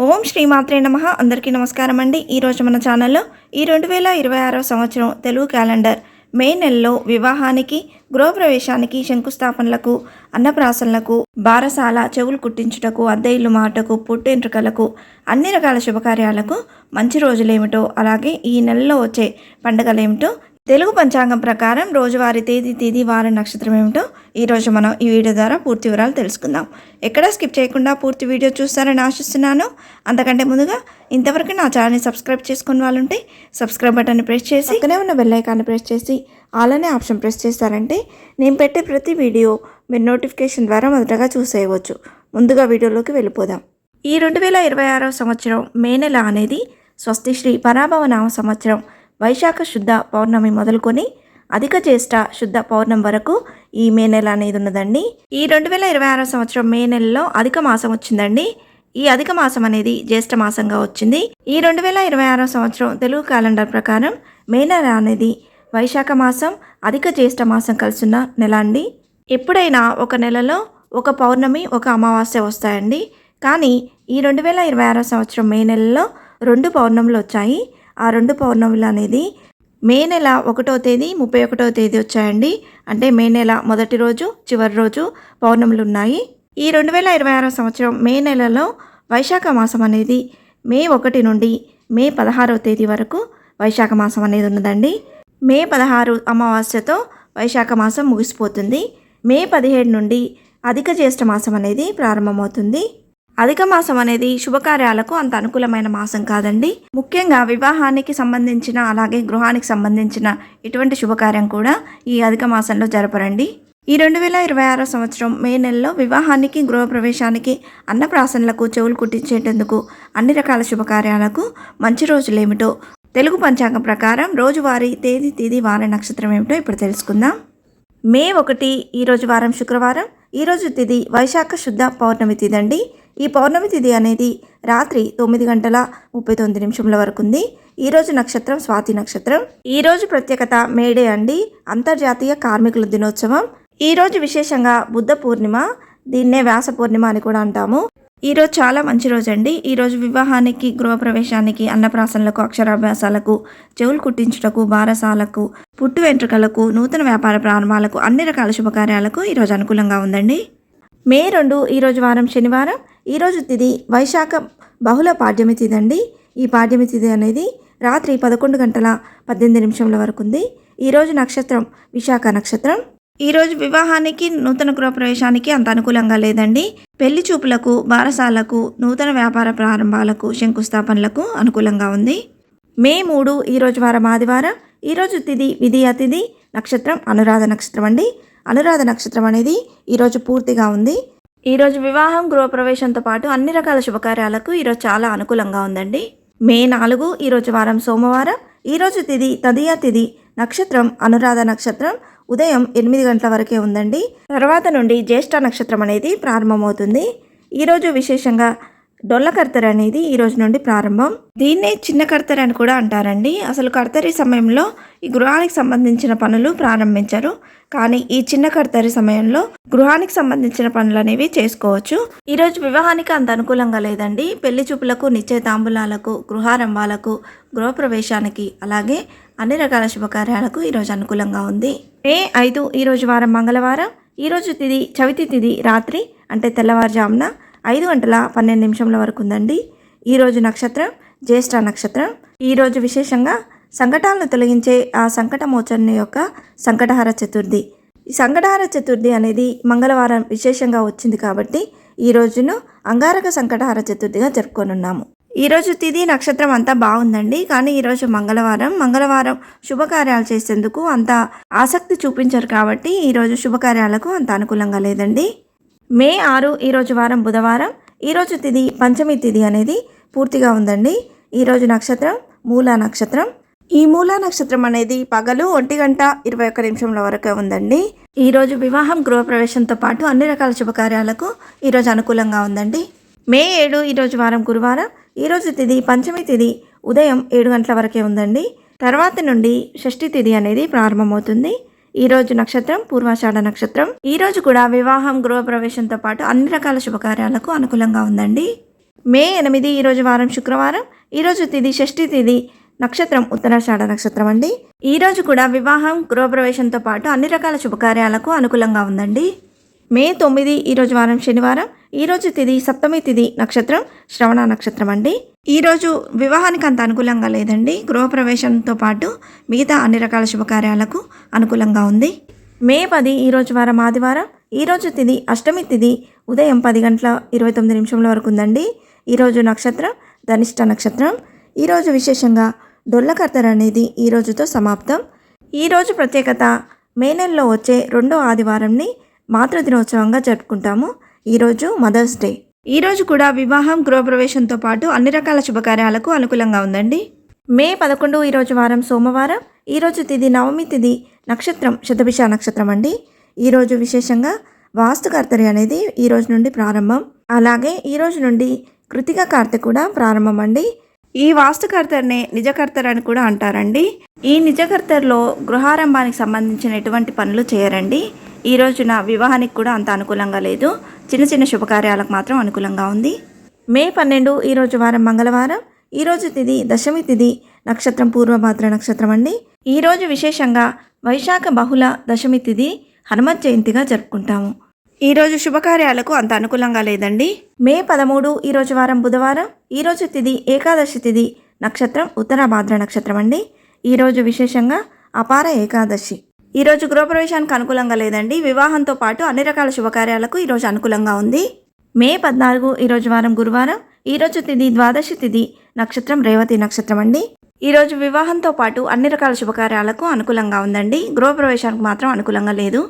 ఓం శ్రీమాత్రే నమః. అందరికీ నమస్కారం అండి. ఈరోజు మన ఛానల్లో ఈ 2026 సంవత్సరం తెలుగు క్యాలెండర్ మే నెలలో వివాహానికి, గృహప్రవేశానికి, శంకుస్థాపనలకు, అన్నప్రాసనలకు, బారసాల, చెవులు కుట్టించుటకు, అద్దె ఇల్లు మాటకు, పుట్టెంట్రుకలకు, అన్ని రకాల శుభకార్యాలకు మంచి రోజులేమిటో, అలాగే ఈ నెలలో వచ్చే పండుగలేమిటో, తెలుగు పంచాంగం ప్రకారం రోజువారీ తేదీ వారం నక్షత్రం ఏమిటో ఈరోజు మనం ఈ వీడియో ద్వారా పూర్తి వివరాలు తెలుసుకుందాం. ఎక్కడా స్కిప్ చేయకుండా పూర్తి వీడియో చూస్తారని ఆశిస్తున్నాను. అంతకంటే ముందుగా ఇంతవరకు నా ఛానల్ని సబ్స్క్రైబ్ చేసుకున్న వాళ్ళు ఉంటే సబ్స్క్రైబ్ బటన్ని ప్రెస్ చేసి పక్కనే ఉన్న బెల్ ఐకాన్ని ప్రెస్ చేసి ఆల్ అనే ఆప్షన్ ప్రెస్ చేస్తారంటే నేను పెట్టే ప్రతి వీడియో మీరు నోటిఫికేషన్ ద్వారా మొదటగా చూసేయవచ్చు. ముందుగా వీడియోలోకి వెళ్ళిపోదాం. ఈ 2026 సంవత్సరం మే నెల అనేది స్వస్తి శ్రీ పరాభవ నామ సంవత్సరం వైశాఖ శుద్ధ పౌర్ణమి మొదలుకొని అధిక జ్యేష్ఠ శుద్ధ పౌర్ణమి వరకు ఈ మే నెల అనేది ఉన్నదండి. ఈ 2026 సంవత్సరం మే నెలలో అధిక మాసం వచ్చిందండి. ఈ అధిక మాసం అనేది జ్యేష్ఠ మాసంగా వచ్చింది. ఈ 2026 సంవత్సరం తెలుగు క్యాలెండర్ ప్రకారం మే నెల అనేది వైశాఖ మాసం అధిక జ్యేష్ఠ మాసం కలిసిన నెల అండి. ఎప్పుడైనా ఒక నెలలో ఒక పౌర్ణమి, ఒక అమావాస్య వస్తాయండి. కానీ ఈ 2026 సంవత్సరం మే నెలలో 2 పౌర్ణములు వచ్చాయి. ఆ 2 పౌర్ణములు అనేది మే నెల 1వ తేదీ, 31వ తేదీ వచ్చాయండి. అంటే మే నెల మొదటి రోజు, చివరి రోజు పౌర్ణములు ఉన్నాయి. ఈ 2026 సంవత్సరం మే నెలలో వైశాఖ మాసం అనేది మే 1 నుండి మే 16వ తేదీ వరకు వైశాఖ మాసం అనేది ఉన్నదండి. మే 16 అమావాస్యతో వైశాఖ మాసం ముగిసిపోతుంది. మే 17 నుండి అధిక జ్యేష్ఠ మాసం అనేది ప్రారంభమవుతుంది. అధిక మాసం అనేది శుభకార్యాలకు అంత అనుకూలమైన మాసం కాదండి. ముఖ్యంగా వివాహానికి సంబంధించిన, అలాగే గృహానికి సంబంధించిన ఎటువంటి శుభకార్యం కూడా ఈ అధిక మాసంలో జరపరండి. ఈ 2026 సంవత్సరం మే నెలలో వివాహానికి, గృహప్రవేశానికి, అన్నప్రాసనలకు, చెవులు కుట్టించేటందుకు, అన్ని రకాల శుభకార్యాలకు మంచి రోజులేమిటో తెలుగు పంచాంగం ప్రకారం రోజువారీ తేదీ వార నక్షత్రం ఏమిటో ఇప్పుడు తెలుసుకుందాం. మే 1 ఈరోజు వారం శుక్రవారం. ఈరోజు తిథి వైశాఖ శుద్ధ పౌర్ణమి తిథి అండి. ఈ పౌర్ణమి తిథి అనేది రాత్రి 9:39 వరకు ఉంది. ఈరోజు నక్షత్రం స్వాతి నక్షత్రం. ఈరోజు ప్రత్యేకత మేడే అండి, అంతర్జాతీయ కార్మికుల దినోత్సవం. ఈరోజు విశేషంగా బుద్ధ పూర్ణిమ, దీన్నే వ్యాస పూర్ణిమ అని కూడా అంటాము. ఈరోజు చాలా మంచి రోజు అండి. ఈరోజు వివాహానికి, గృహప్రవేశానికి, అన్నప్రాసనలకు, అక్షరాభ్యాసాలకు, చెవులు కుట్టించుటకు, బారసాలకు, పుట్టు వెంట్రుకలకు, నూతన వ్యాపార ప్రారంభాలకు, అన్ని రకాల శుభకార్యాలకు ఈరోజు అనుకూలంగా ఉందండి. మే 2 ఈరోజు వారం శనివారం. ఈరోజు తిథి వైశాఖ బహుళ పాడ్యమి తిథి అండి. ఈ పాడ్యమి తిథి అనేది రాత్రి 11:18 వరకు ఉంది. ఈరోజు నక్షత్రం విశాఖ నక్షత్రం. ఈరోజు వివాహానికి, నూతన గృహప్రవేశానికి అంత అనుకూలంగా లేదండి. పెళ్లి చూపులకు, బారసాలకు, నూతన వ్యాపార ప్రారంభాలకు, శంకుస్థాపనలకు అనుకూలంగా ఉంది. మే 3 ఈరోజు వారం ఆదివారం. ఈరోజు తిథి విధియ తిథి, నక్షత్రం అనురాధ నక్షత్రం అండి. అనురాధ నక్షత్రం అనేది ఈరోజు పూర్తిగా ఉంది. ఈరోజు వివాహం, గృహప్రవేశంతో పాటు అన్ని రకాల శుభకార్యాలకు ఈరోజు చాలా అనుకూలంగా ఉందండి. మే 4 ఈరోజు వారం సోమవారం. ఈరోజు తిథి తదియ తిథి, నక్షత్రం అనురాధ నక్షత్రం. ఉదయం 8 గంటల వరకే ఉందండి. తర్వాత నుండి జ్యేష్ఠ నక్షత్రం అనేది ప్రారంభమవుతుంది. ఈరోజు విశేషంగా డొల్ల కర్తరి అనేది ఈ రోజు నుండి ప్రారంభం. దీన్నే చిన్న కర్తరి అని కూడా అంటారండి. అసలు కర్తరి సమయంలో ఈ గృహానికి సంబంధించిన పనులు ప్రారంభించరు. కానీ ఈ చిన్న కర్తరి సమయంలో గృహానికి సంబంధించిన పనులు అనేవి చేసుకోవచ్చు. ఈరోజు వివాహానికి అంత అనుకూలంగా లేదండి. పెళ్లి చూపులకు, నిశ్చయితాంబూలాలకు, గృహారంభాలకు, గృహప్రవేశానికి, అలాగే అన్ని రకాల శుభకార్యాలకు ఈరోజు అనుకూలంగా ఉంది. మే 5 ఈరోజు వారం మంగళవారం. ఈరోజు తిథి చవితి తిథి రాత్రి, అంటే తెల్లవారుజామున 5:12 వరకు ఉందండి. ఈరోజు నక్షత్రం జ్యేష్ఠ నక్షత్రం. ఈరోజు విశేషంగా సంకటాలను తొలగించే ఆ సంకటమోచన యొక్క సంకటహర చతుర్థి. ఈ సంకటహర చతుర్థి అనేది మంగళవారం విశేషంగా వచ్చింది కాబట్టి ఈ రోజును అంగారక సంకటహర చతుర్థిగా జరుపుకొనున్నాము. ఈరోజు తిథి నక్షత్రం అంతా బాగుందండి. కానీ ఈరోజు మంగళవారం శుభకార్యాలు చేసేందుకు అంత ఆసక్తి చూపించరు కాబట్టి ఈరోజు శుభకార్యాలకు అంత అనుకూలంగా లేదండి. మే 6 ఈరోజు వారం బుధవారం. ఈరోజు తిథి పంచమి తిథి అనేది పూర్తిగా ఉందండి. ఈరోజు నక్షత్రం మూలా నక్షత్రం. ఈ మూలా నక్షత్రం అనేది పగలు 1:21 వరకు ఉందండి. ఈరోజు వివాహం, గృహప్రవేశంతో పాటు అన్ని రకాల శుభకార్యాలకు ఈరోజు అనుకూలంగా ఉందండి. మే 7 ఈరోజు వారం గురువారం. ఈరోజు తిథి పంచమి తిథి ఉదయం 7 గంటల వరకే ఉందండి. తర్వాత నుండి షష్ఠి తిథి అనేది ప్రారంభమవుతుంది. ఈరోజు నక్షత్రం పూర్వాషాఢ నక్షత్రం. ఈరోజు కూడా వివాహం, గృహప్రవేశంతో పాటు అన్ని రకాల శుభకార్యాలకు అనుకూలంగా ఉందండి. మే 8 ఈరోజు వారం శుక్రవారం. ఈరోజు తిథి షష్ఠి తిథి, నక్షత్రం ఉత్తరాషాఢ నక్షత్రం అండి. ఈరోజు కూడా వివాహం, గృహప్రవేశంతో పాటు అన్ని రకాల శుభకార్యాలకు అనుకూలంగా ఉందండి. మే 9 ఈరోజు వారం శనివారం. ఈరోజు తిథి సప్తమి తిథి, నక్షత్రం శ్రవణ నక్షత్రం అండి. ఈరోజు వివాహానికి అంత అనుకూలంగా లేదండి. గృహప్రవేశంతో పాటు మిగతా అన్ని రకాల శుభకార్యాలకు అనుకూలంగా ఉంది. మే 10 ఈరోజు వారం ఆదివారం. ఈరోజు తిథి అష్టమి తిథి, ఉదయం 10:29 వరకు ఉందండి. ఈరోజు నక్షత్రం ధనిష్ట నక్షత్రం. ఈరోజు విశేషంగా డొల్లకర్తెర అనేది ఈ రోజుతో సమాప్తం. ఈరోజు ప్రత్యేకత, మే నెలలో వచ్చే రెండో ఆదివారంని మాతృదినోత్సవంగా జరుపుకుంటాము. ఈరోజు మదర్స్ డే. ఈరోజు కూడా వివాహం, గృహప్రవేశంతో పాటు అన్ని రకాల శుభకార్యాలకు అనుకూలంగా ఉందండి. మే 11 ఈరోజు వారం సోమవారం. ఈరోజు తిథి నవమి తిథి, నక్షత్రం శతభిష నక్షత్రం అండి. ఈరోజు విశేషంగా వాస్తుకర్తరి అనేది ఈ రోజు నుండి ప్రారంభం. అలాగే ఈరోజు నుండి కృతిక కార్తె కూడా ప్రారంభం అండి. ఈ వాస్తుకర్తరినే నిజకర్తర్ అని కూడా అంటారండి. ఈ నిజకర్తర్లో గృహారంభానికి సంబంధించిన ఎటువంటి పనులు చేయరండి. ఈ రోజున వివాహానికి కూడా అంత అనుకూలంగా లేదు. చిన్న చిన్న శుభకార్యాలకు మాత్రం అనుకూలంగా ఉంది. మే 12 ఈరోజు వారం మంగళవారం. ఈరోజు తిథి దశమి తిథి, నక్షత్రం పూర్వభాద్ర నక్షత్రం అండి. ఈరోజు విశేషంగా వైశాఖ బహుళ దశమి తిథి, హనుమత్ జయంతిగా జరుపుకుంటాము. ఈరోజు శుభకార్యాలకు అంత అనుకూలంగా లేదండి. మే 13 ఈరోజు వారం బుధవారం. ఈరోజు తిథి ఏకాదశి తిథి, నక్షత్రం ఉత్తరాభాద్ర నక్షత్రం అండి. ఈరోజు విశేషంగా అపార ఏకాదశి. ఈరోజు గృహప్రవేశానికి అనుకూలంగా లేదండి. వివాహంతో పాటు అన్ని రకాల శుభకార్యాలకు ఈరోజు అనుకూలంగా ఉంది. మే 14 ఈరోజు వారం గురువారం. ఈరోజు తిథి ద్వాదశి తిథి, నక్షత్రం రేవతి నక్షత్రం అండి. ఈరోజు వివాహంతో పాటు అన్ని రకాల శుభకార్యాలకు అనుకూలంగా ఉందండి. గృహప్రవేశానికి మాత్రం అనుకూలంగా లేదు.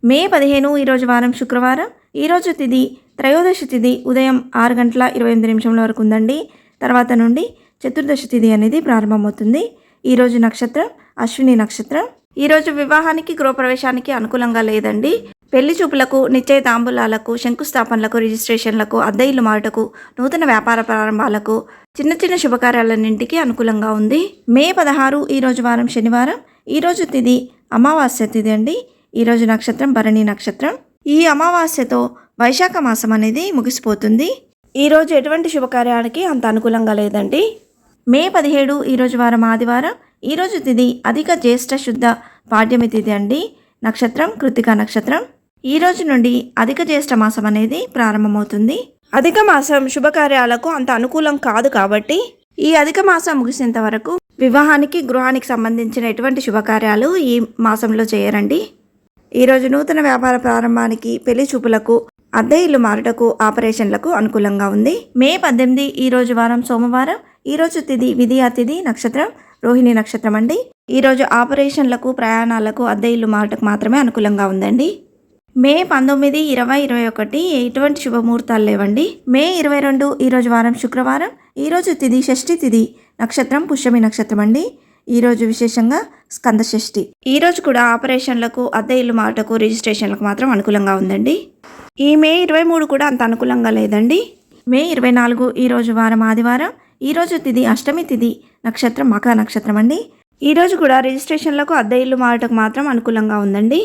మే 15 ఈరోజు వారం శుక్రవారం. ఈరోజు తిథి త్రయోదశి తిథి, ఉదయం 6:28 వరకు ఉందండి. తర్వాత నుండి చతుర్దశి తిథి అనేది ప్రారంభమవుతుంది. ఈరోజు నక్షత్రం అశ్విని నక్షత్రం. ఈరోజు వివాహానికి, గృహప్రవేశానికి అనుకూలంగా లేదండి. పెళ్లి చూపులకు, నిశ్చయ తాంబూలాలకు, శంకుస్థాపనలకు, రిజిస్ట్రేషన్లకు, అద్దె ఇల్లు మారుటకు, నూతన వ్యాపార ప్రారంభాలకు, చిన్న చిన్న శుభకార్యాలన్నింటికి అనుకూలంగా ఉంది. మే 16 ఈరోజు వారం శనివారం. ఈరోజు తిథి అమావాస్య తిథి అండి. ఈరోజు నక్షత్రం భరణి నక్షత్రం. ఈ అమావాస్యతో వైశాఖ మాసం అనేది ముగిసిపోతుంది. ఈరోజు ఎటువంటి శుభకార్యానికి అంత అనుకూలంగా లేదండి. మే 17 ఈరోజు వారం ఆదివారం. ఈరోజు తిథి అధిక జ్యేష్ఠ శుద్ధ పాడ్యమి తిథి అండి. నక్షత్రం కృతిక నక్షత్రం. ఈ రోజు నుండి అధిక జ్యేష్ఠ మాసం అనేది ప్రారంభమవుతుంది. అధిక మాసం శుభకార్యాలకు అంత అనుకూలం కాదు కాబట్టి ఈ అధిక మాసం ముగిసేంత వరకు వివాహానికి, గృహానికి సంబంధించిన ఎటువంటి శుభకార్యాలు ఈ మాసంలో చేయరండి. ఈరోజు నూతన వ్యాపార ప్రారంభానికి, పెళ్లి చూపులకు, అద్దె ఇల్లు మారుటకు, ఆపరేషన్లకు అనుకూలంగా ఉంది. మే 18 ఈరోజు వారం సోమవారం. ఈరోజు తిథి విధియా తిథి, నక్షత్రం రోహిణి నక్షత్రం అండి. ఈరోజు ఆపరేషన్లకు, ప్రయాణాలకు, అద్దె ఇల్లు మారుటకు మాత్రమే అనుకూలంగా ఉందండి. మే 19, 20, 21 ఎటువంటి శుభముహూర్తాలు లేవండి. మే 22 ఈరోజు వారం శుక్రవారం. ఈరోజు తిథి షష్ఠి తిథి, నక్షత్రం పుష్యమి నక్షత్రం అండి. ఈరోజు విశేషంగా స్కంద షష్ఠి. ఈరోజు కూడా ఆపరేషన్లకు, అద్దె ఇల్లు మారుటకు, రిజిస్ట్రేషన్లకు మాత్రం అనుకూలంగా ఉందండి. ఈ మే 23 కూడా అంత అనుకూలంగా లేదండి. మే 24 ఈరోజు వారం ఆదివారం. ఈరోజు తిథి అష్టమి తిథి, నక్షత్రం మఖ నక్షత్రం అండి. ఈరోజు కూడా రిజిస్ట్రేషన్లకు, అద్దె ఇల్లు మారుటకు మాత్రం అనుకూలంగా ఉందండి.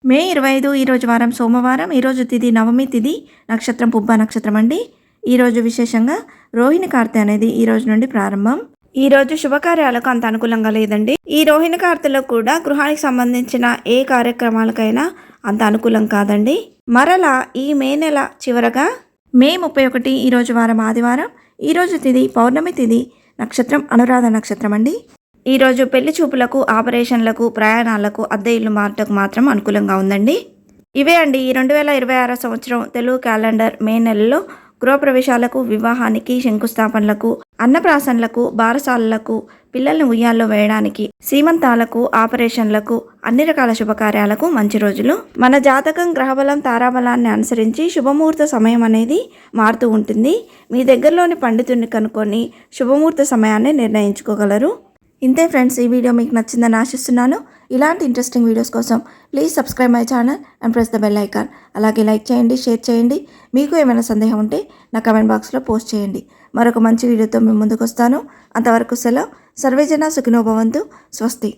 మే 25 ఈరోజు వారం సోమవారం. ఈరోజు తిథి నవమి తిథి, నక్షత్రం పుబ్బ నక్షత్రం అండి. ఈరోజు విశేషంగా రోహిణి కార్తె అనేది ఈ రోజు నుండి ప్రారంభం. ఈరోజు శుభకార్యాలకు అంత అనుకూలంగా లేదండి. ఈ రోహిణి కార్తెలో కూడా గృహానికి సంబంధించిన ఏ కార్యక్రమాలకైనా అంత అనుకూలం కాదండి. మరలా ఈ మే నెల చివరగా మే 31 ఈరోజు వారం ఆదివారం. ఈరోజు తిథి పౌర్ణమి తిథి, నక్షత్రం అనురాధ నక్షత్రం అండి. ఈరోజు పెళ్లి చూపులకు, ఆపరేషన్లకు, ప్రయాణాలకు, అద్దె ఇల్లు మారుటకు మాత్రం అనుకూలంగా ఉందండి. ఇవే అండి ఈ 2026 సంవత్సరం తెలుగు క్యాలెండర్ మే నెలలో గృహప్రవేశాలకు, వివాహానికి, శంకుస్థాపనలకు, అన్నప్రాసనలకు, బారసాలలకు, పిల్లల్ని ఉయ్యాల్లో వేయడానికి, సీమంతాలకు, ఆపరేషన్లకు, అన్ని రకాల శుభకార్యాలకు మంచి రోజులు. మన జాతకం, గ్రహబలం, తారాబలాన్ని అనుసరించి శుభముహూర్త సమయం అనేది మారుతూ ఉంటుంది. మీ దగ్గరలోని పండితుడిని కనుక్కొని శుభముహూర్త సమయాన్ని నిర్ణయించుకోగలరు. ఇంతే ఫ్రెండ్స్, ఈ వీడియో మీకు నచ్చిందని ఆశిస్తున్నాను. ఇలాంటి ఇంట్రెస్టింగ్ వీడియోస్ కోసం please subscribe my channel and press the bell icon. అలాగే లైక్ చేయండి, షేర్ చేయండి. మీకు ఏమైనా సందేహం ఉంటే నా కమెంట్ బాక్స్లో పోస్ట్ చేయండి. మరొక మంచి వీడియోతో మేము ముందుకు వస్తాను. అంతవరకు సెలవు. సర్వేజన సుఖినో భవంతు. స్వస్తి.